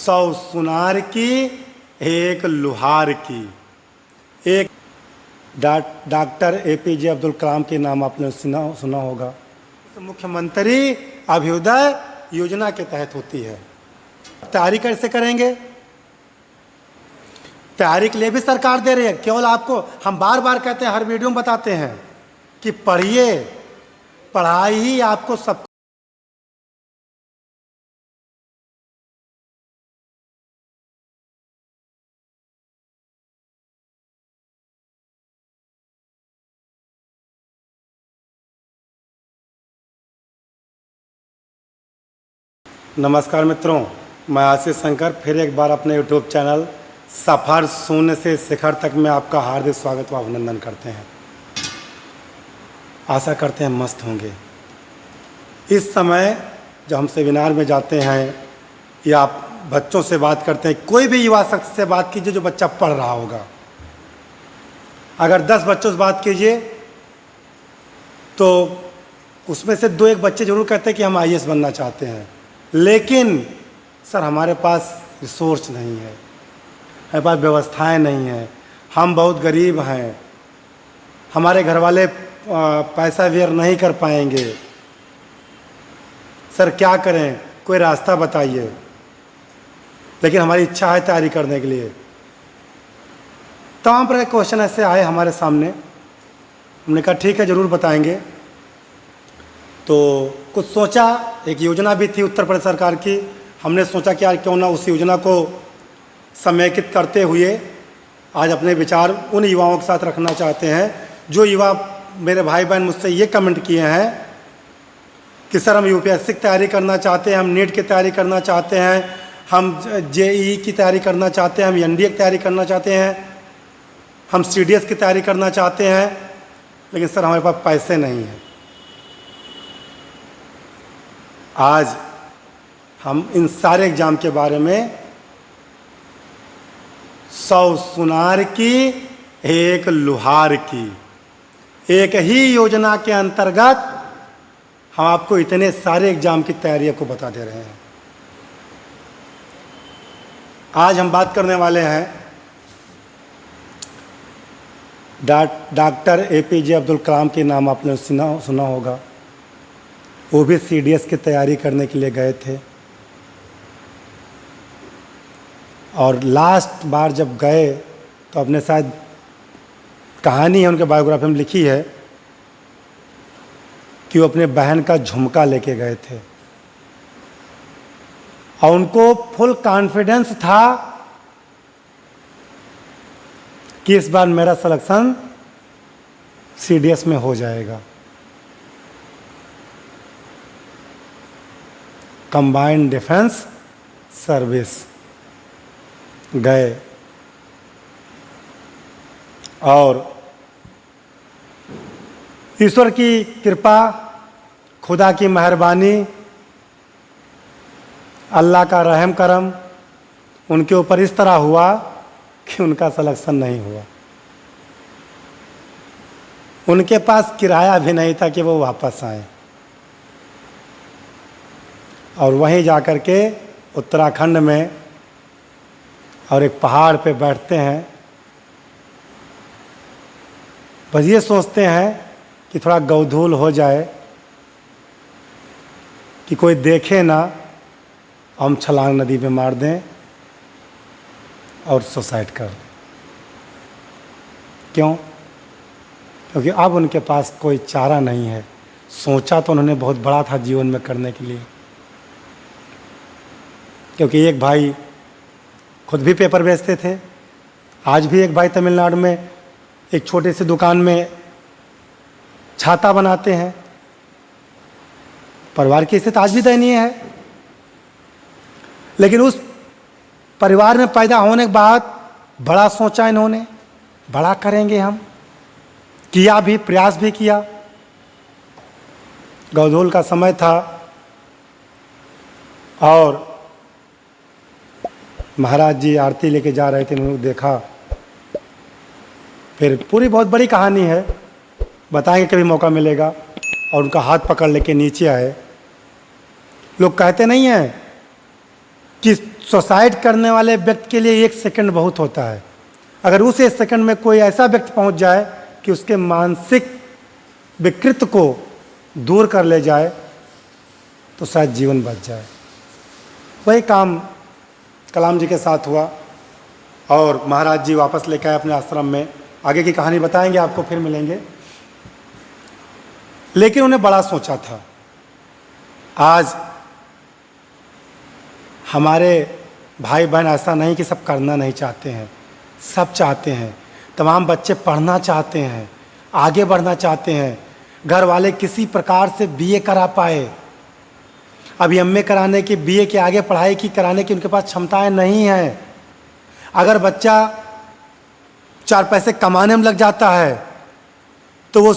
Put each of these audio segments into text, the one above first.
100 सुनार की एक लुहार की। एक डॉक्टर APJ अब्दुल कलाम के नाम आपने सुना होगा। मुख्यमंत्री अभ्युदय योजना के तहत होती है। तैयारी कैसे करेंगे? तैयारी के लिए भी सरकार दे रही है। केवल आपको हम बार बार कहते हैं, हर वीडियो में बताते हैं कि पढ़िए, पढ़ाई ही आपको सब। नमस्कार मित्रों, मैं आशीष शंकर फिर एक बार अपने YouTube चैनल सफ़र शून्य से शिखर तक में आपका हार्दिक स्वागत व अभिनंदन करते हैं। आशा करते हैं मस्त होंगे। इस समय जब हम सेमिनार में जाते हैं या बच्चों से बात करते हैं, कोई भी युवा शख्स से बात कीजिए जो बच्चा पढ़ रहा होगा। अगर 10 बच्चों से बात कीजिए तो उसमें से 2-1 बच्चे जरूर कहते हैं कि हम IAS बनना चाहते हैं, लेकिन सर हमारे पास रिसोर्स नहीं है, हमारे पास व्यवस्थाएं नहीं हैं, हम बहुत गरीब हैं, हमारे घर वाले पैसा व्यय नहीं कर पाएंगे, सर क्या करें, कोई रास्ता बताइए। लेकिन हमारी इच्छा है तैयारी करने के लिए। तमाम प्रकार के क्वेश्चन ऐसे आए हमारे सामने। हमने कहा ठीक है, ज़रूर बताएंगे। तो कुछ सोचा, एक योजना भी थी उत्तर प्रदेश सरकार की। हमने सोचा कि यार क्यों ना उस योजना को समेकित करते हुए आज अपने विचार उन युवाओं के साथ रखना चाहते हैं जो युवा मेरे भाई बहन मुझसे ये कमेंट किए हैं कि सर हम UPSC की तैयारी करना चाहते हैं, हम नीट की तैयारी करना चाहते हैं, हम JEE की तैयारी करना चाहते हैं, हम NDA की तैयारी करना चाहते हैं, हम CDS की तैयारी करना चाहते हैं, लेकिन सर हमारे पास पैसे नहीं हैं। आज हम इन सारे एग्जाम के बारे में 100 सुनार की एक लुहार की, एक ही योजना के अंतर्गत हम आपको इतने सारे एग्जाम की तैयारियों को बता दे रहे हैं। आज हम बात करने वाले हैं डॉक्टर APJ अब्दुल कलाम के नाम आपने सुना होगा। वो भी CDS की तैयारी करने के लिए गए थे, और लास्ट बार जब गए तो अपने शायद कहानी है उनके बायोग्राफी में लिखी है कि वो अपने बहन का झुमका लेके गए थे और उनको फुल कॉन्फिडेंस था कि इस बार मेरा सिलेक्शन CDS में हो जाएगा। कंबाइंड डिफेंस सर्विस गए और ईश्वर की कृपा, खुदा की मेहरबानी, अल्लाह का रहम करम उनके ऊपर इस तरह हुआ कि उनका सिलेक्शन नहीं हुआ। उनके पास किराया भी नहीं था कि वो वापस आए, और वहीं जाकर के उत्तराखंड में और एक पहाड़ पे बैठते हैं। बस ये सोचते हैं कि थोड़ा गौधूल हो जाए, कि कोई देखे ना, हम छलांग नदी में मार दें और सुसाइड कर दें। क्यों? क्योंकि अब उनके पास कोई चारा नहीं है। सोचा तो उन्होंने बहुत बड़ा था जीवन में करने के लिए, क्योंकि एक भाई खुद भी पेपर बेचते थे। आज भी एक भाई तमिलनाडु में एक छोटी सी दुकान में छाता बनाते हैं। परिवार की स्थिति आज भी दयनीय है, लेकिन उस परिवार में पैदा होने के बाद बड़ा सोचा इन्होंने, बड़ा करेंगे हम। किया भी, प्रयास भी किया। गौधूल का समय था और महाराज जी आरती लेके जा रहे थे, उन्होंने देखा। फिर पूरी बहुत बड़ी कहानी है, बताएंगे कभी मौका मिलेगा। और उनका हाथ पकड़ लेके नीचे आए। लोग कहते नहीं हैं कि सुसाइड करने वाले व्यक्ति के लिए 1 सेकंड बहुत होता है। अगर उस 1 सेकंड में कोई ऐसा व्यक्ति पहुंच जाए कि उसके मानसिक विकृत को दूर कर ले जाए तो शायद जीवन बच जाए। वही काम कलाम जी के साथ हुआ और महाराज जी वापस लेकर आए अपने आश्रम में। आगे की कहानी बताएंगे आपको, फिर मिलेंगे। लेकिन उन्हें बड़ा सोचा था। आज हमारे भाई बहन ऐसा नहीं कि सब करना नहीं चाहते हैं, सब चाहते हैं। तमाम बच्चे पढ़ना चाहते हैं, आगे बढ़ना चाहते हैं। घर वाले किसी प्रकार से बीए करा पाए, अब एमए कराने की, बीए के आगे पढ़ाई की कराने की उनके पास क्षमताएं नहीं हैं। अगर बच्चा 4 पैसे कमाने में लग जाता है तो वो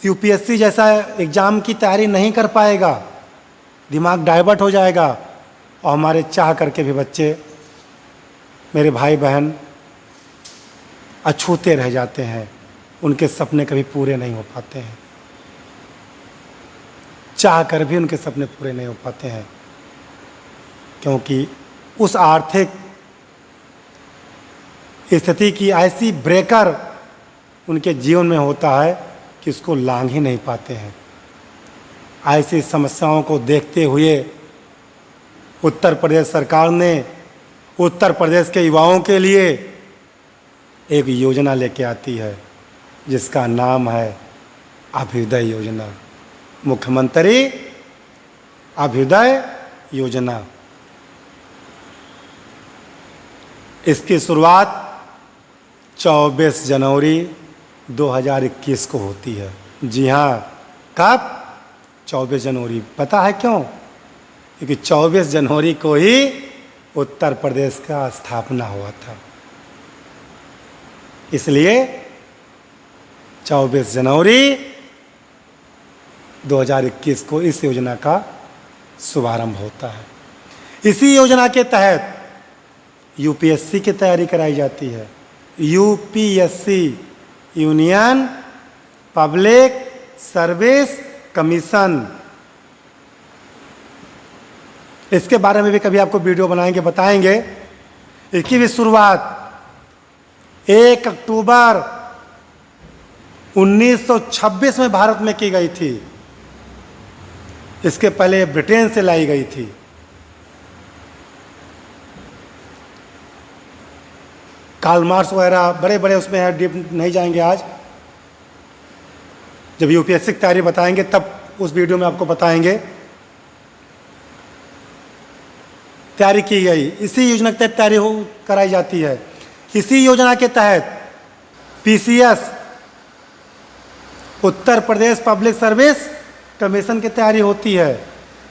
यूपीएससी जैसा एग्ज़ाम की तैयारी नहीं कर पाएगा, दिमाग डाइवर्ट हो जाएगा। और हमारे चाह करके भी बच्चे, मेरे भाई बहन अछूते रह जाते हैं, उनके सपने कभी पूरे नहीं हो पाते हैं। चाह कर भी उनके सपने पूरे नहीं हो पाते हैं, क्योंकि उस आर्थिक स्थिति की ऐसी ब्रेकर उनके जीवन में होता है कि उसको लांघ ही नहीं पाते हैं। ऐसी समस्याओं को देखते हुए उत्तर प्रदेश सरकार ने उत्तर प्रदेश के युवाओं के लिए एक योजना लेके आती है जिसका नाम है अभ्युदय योजना। मुख्यमंत्री अभ्युदय योजना। इसकी शुरुआत 24 जनवरी 2021 को होती है। जी हाँ, कब? 24 जनवरी। पता है क्यों? क्योंकि 24 जनवरी को ही उत्तर प्रदेश का स्थापना हुआ था। इसलिए 24 जनवरी 2021 को इस योजना का शुभारंभ होता है। इसी योजना के तहत यूपीएससी की तैयारी कराई जाती है। UPSC, union public service commission. इसके बारे में भी कभी आपको वीडियो बनाएंगे, बताएंगे। इसकी भी शुरुआत 1 अक्टूबर 1926 में भारत में की गई थी। इसके पहले ब्रिटेन से लाई गई थी। कार्ल मार्क्स वगैरह बड़े बड़े उसमें है, डीप नहीं जाएंगे आज। जब यूपीएससी की तैयारी बताएंगे तब उस वीडियो में आपको बताएंगे। तैयारी की गई, इसी योजना के तहत तैयारी कराई जाती है। इसी योजना के तहत PCS, Uttar Pradesh public service commission की तैयारी होती है।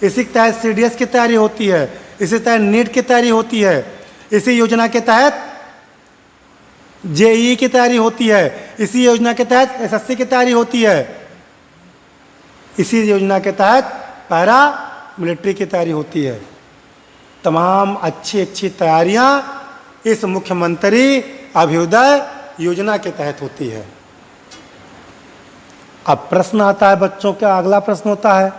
इसी के तहत सीडीएस की तैयारी होती है। इसी तहत नीट की तैयारी होती है। इसी योजना के तहत जेईई की तैयारी होती है। इसी योजना के तहत एसएससी की तैयारी होती है। इसी योजना के तहत पैरा मिलिट्री की तैयारी होती है। तमाम अच्छी अच्छी तैयारियां इस मुख्यमंत्री अभ्युदय योजना के तहत होती है। अब प्रश्न आता है बच्चों का, अगला प्रश्न होता है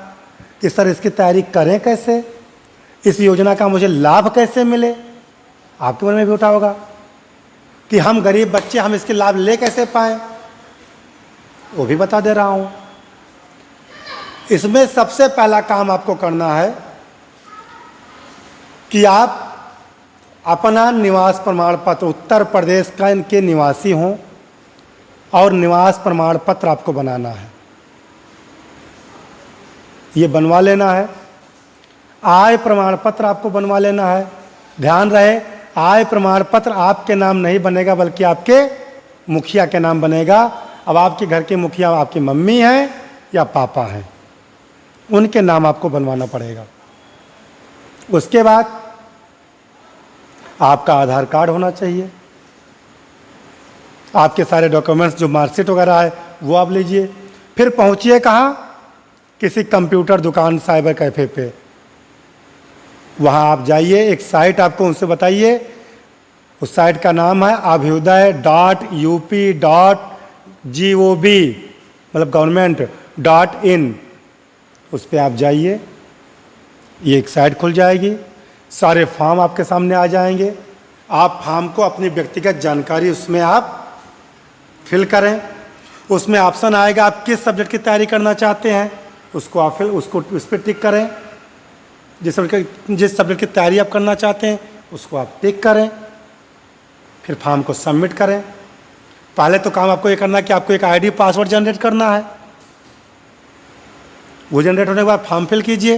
कि सर इसकी तैयारी करें कैसे, इस योजना का मुझे लाभ कैसे मिले। आपके मन में भी उठा होगा कि हम गरीब बच्चे, हम इसके लाभ ले कैसे पाएं। वो भी बता दे रहा हूं। इसमें सबसे पहला काम आपको करना है कि आप अपना निवास प्रमाण पत्र, उत्तर प्रदेश का इनके निवासी हों और निवास प्रमाण पत्र आपको बनाना है। ये बनवा लेना है। आय प्रमाण पत्र आपको बनवा लेना है। ध्यान रहे, आय प्रमाण पत्र आपके नाम नहीं बनेगा बल्कि आपके मुखिया के नाम बनेगा। अब आपके घर के मुखिया आपकी मम्मी हैं या पापा हैं, उनके नाम आपको बनवाना पड़ेगा। उसके बाद आपका आधार कार्ड होना चाहिए। आपके सारे डॉक्यूमेंट्स, जो मार्कशीट वगैरह है वो आप लीजिए। फिर पहुंचिए कहाँ? किसी कंप्यूटर दुकान, साइबर कैफ़े पे। वहाँ आप जाइए, एक साइट आपको उनसे बताइए। उस साइट का नाम है abhyuday.up.gov, मतलब government.in। उस पर आप जाइए, ये एक साइट खुल जाएगी। सारे फॉर्म आपके सामने आ जाएंगे। आप फॉर्म को अपनी व्यक्तिगत जानकारी उसमें आप फिल करें। उसमें ऑप्शन आएगा आप किस सब्जेक्ट की तैयारी करना चाहते हैं, उसको आप फिर उसको उस पर टिक करें। जिस सब्जेक्ट की तैयारी आप करना चाहते हैं उसको आप टिक करें, फिर फॉर्म को सबमिट करें। पहले तो काम आपको ये करना है कि आपको एक आईडी पासवर्ड जनरेट करना है। वो जनरेट होने के बाद फॉर्म फिल कीजिए।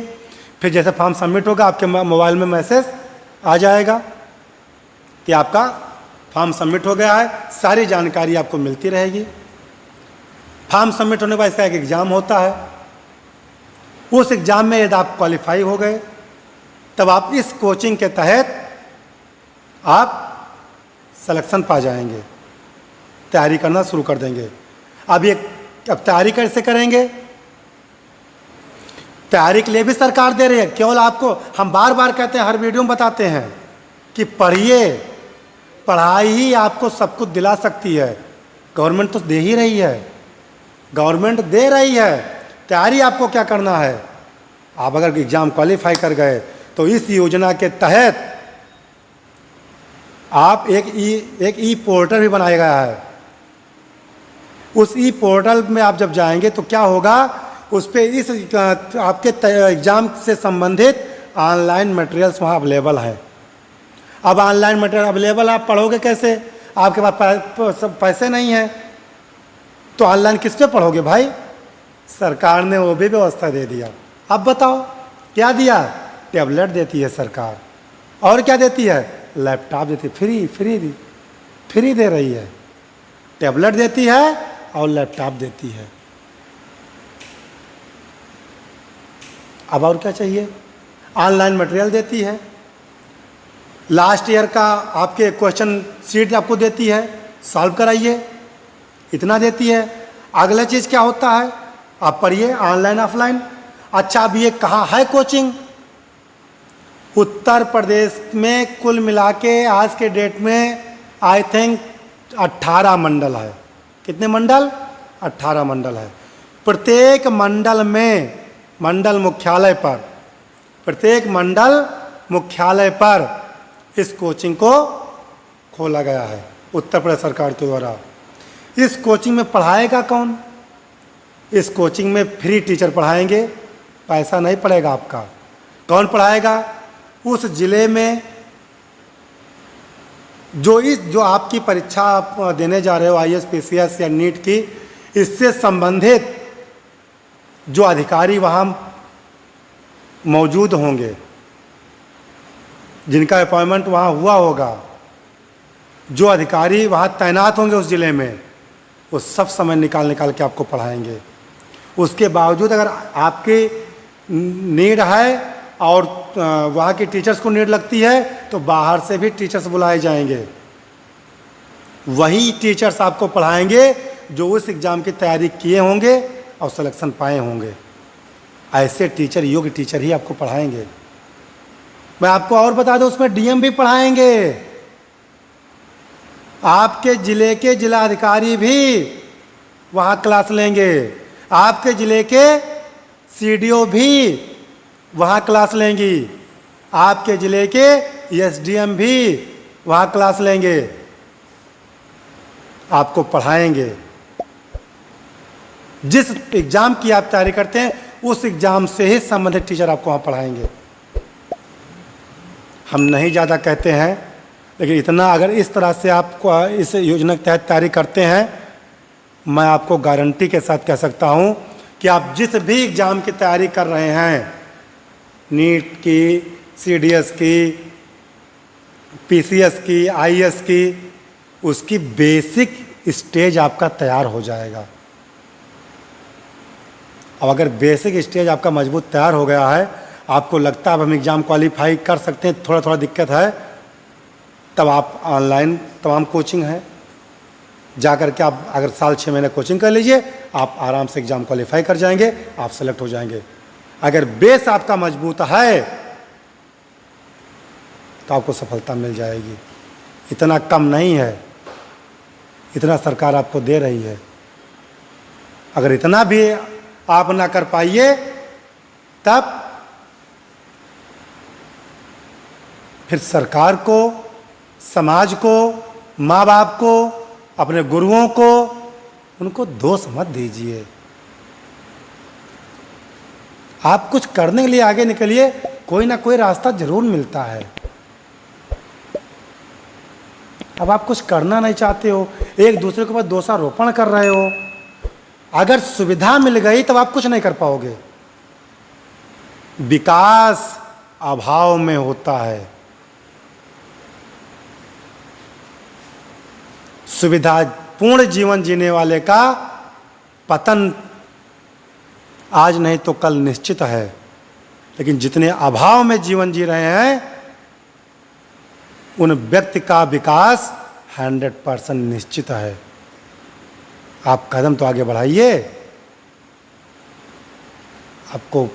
फिर जैसे फॉर्म सबमिट होगा आपके मोबाइल में मैसेज आ जाएगा कि आपका फॉर्म सबमिट हो गया है। सारी जानकारी आपको मिलती रहेगी। फॉर्म सबमिट होने के बाद इसका एक एग्ज़ाम होता है। उस एग्ज़ाम में यदि आप क्वालिफाई हो गए तब आप इस कोचिंग के तहत आप सिलेक्शन पा जाएंगे, तैयारी करना शुरू कर देंगे। अब तैयारी कैसे करेंगे? तैयारी के लिए भी सरकार दे रही है। केवल आपको हम बार बार कहते हैं, हर वीडियो में बताते हैं कि पढ़िए, पढ़ाई ही आपको सब कुछ दिला सकती है। गवर्नमेंट तो दे ही रही है, गवर्नमेंट दे रही है। तैयारी आपको क्या करना है? आप अगर एग्ज़ाम क्वालिफाई कर गए तो इस योजना के तहत आप एक ई पोर्टल भी बनाया गया है। उस ई पोर्टल में आप जब जाएंगे तो क्या होगा, उस पर इस आपके एग्ज़ाम से संबंधित ऑनलाइन मटेरियल्स वहाँ अवेलेबल है। अब ऑनलाइन मटेरियल अवेलेबल, आप पढ़ोगे कैसे? आपके पास पैसे नहीं हैं तो ऑनलाइन किस पे पढ़ोगे भाई? सरकार ने वो भी व्यवस्था दे दिया। अब बताओ क्या दिया? टैबलेट देती है सरकार, और क्या देती है? लैपटॉप देती है। फ्री दे रही है। टैबलेट देती है और लैपटॉप देती है। अब और क्या चाहिए? ऑनलाइन मटेरियल देती है। लास्ट ईयर का आपके क्वेश्चन सीट आपको देती है, सॉल्व कराइए, इतना देती है। अगला चीज़ क्या होता है? आप पढ़िए ऑनलाइन ऑफलाइन। अच्छा, अब ये कहाँ है कोचिंग? उत्तर प्रदेश में कुल मिला के आज के डेट में आई थिंक 18 मंडल है। कितने मंडल? 18 मंडल है। प्रत्येक मंडल में, मंडल मुख्यालय पर, प्रत्येक मंडल मुख्यालय पर इस कोचिंग को खोला गया है उत्तर प्रदेश सरकार के द्वारा। इस कोचिंग में पढ़ाएगा कौन? इस कोचिंग में फ्री टीचर पढ़ाएंगे, पैसा नहीं पड़ेगा आपका। कौन पढ़ाएगा? उस जिले में जो आपकी परीक्षा आप देने जा रहे हो, IAS PCS या नीट की, इससे संबंधित जो अधिकारी वहाँ मौजूद होंगे, जिनका अपॉइंटमेंट वहाँ हुआ होगा, जो अधिकारी वहाँ तैनात होंगे उस ज़िले में, वो सब समय निकाल के आपको पढ़ाएंगे। उसके बावजूद अगर आपकी नीड है और वहाँ की टीचर्स को नीड लगती है तो बाहर से भी टीचर्स बुलाए जाएंगे। वही टीचर्स आपको पढ़ाएंगे जो उस एग्ज़ाम की तैयारी किए होंगे और सिलेक्शन पाए होंगे। ऐसे टीचर, योग्य टीचर ही आपको पढ़ाएंगे। मैं आपको और बता दूं, उसमें DM भी पढ़ाएंगे। आपके ज़िले के जिलाधिकारी भी वहाँ क्लास लेंगे। आपके ज़िले के CDO भी वहाँ क्लास लेंगी। आपके ज़िले के SDM भी वहाँ क्लास लेंगे, आपको पढ़ाएंगे। जिस एग्ज़ाम की आप तैयारी करते हैं उस एग्ज़ाम से ही संबंधित टीचर आपको वहाँ पढ़ाएंगे। हम नहीं ज़्यादा कहते हैं, लेकिन इतना अगर इस तरह से आपको इस योजना के तहत तैयारी करते हैं, मैं आपको गारंटी के साथ कह सकता हूँ कि आप जिस भी एग्ज़ाम की तैयारी कर रहे हैं, नीट की, CDS की, PCS की, IAS की, उसकी बेसिक स्टेज आपका तैयार हो जाएगा। अब अगर बेसिक स्टेज आपका मजबूत तैयार हो गया है, आपको लगता है अब हम एग्ज़ाम क्वालिफाई कर सकते हैं, थोड़ा थोड़ा दिक्कत है, तब आप ऑनलाइन तमाम कोचिंग है, जा कर के आप अगर साल 6 महीने कोचिंग कर लीजिए, आप आराम से एग्ज़ाम क्वालिफाई कर जाएंगे, आप सेलेक्ट हो जाएंगे। अगर बेस आपका मजबूत है तो आपको सफलता मिल जाएगी। इतना कम नहीं है, इतना सरकार आपको दे रही है। अगर इतना भी आप ना कर पाइए तब फिर सरकार को, समाज को, माँ बाप को, अपने गुरुओं को, उनको दोष मत दीजिए। आप कुछ करने के लिए आगे निकलिए, कोई ना कोई रास्ता जरूर मिलता है। अब आप कुछ करना नहीं चाहते हो, एक दूसरे के ऊपर दोषारोपण कर रहे हो। अगर सुविधा मिल गई तब आप कुछ नहीं कर पाओगे। विकास अभाव में होता है। सुविधापूर्ण जीवन जीने वाले का पतन आज नहीं तो कल निश्चित है, लेकिन जितने अभाव में जीवन जी रहे हैं उन व्यक्ति का विकास 100% निश्चित है। आप कदम तो आगे बढ़ाइए, आपको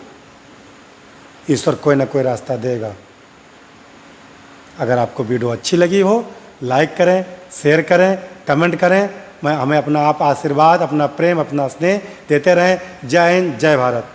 ईश्वर कोई ना कोई रास्ता देगा। अगर आपको वीडियो अच्छी लगी हो, लाइक करें, शेयर करें, कमेंट करें। हमें अपना आप आशीर्वाद, अपना प्रेम, अपना स्नेह देते रहें। जय हिंद, जय भारत।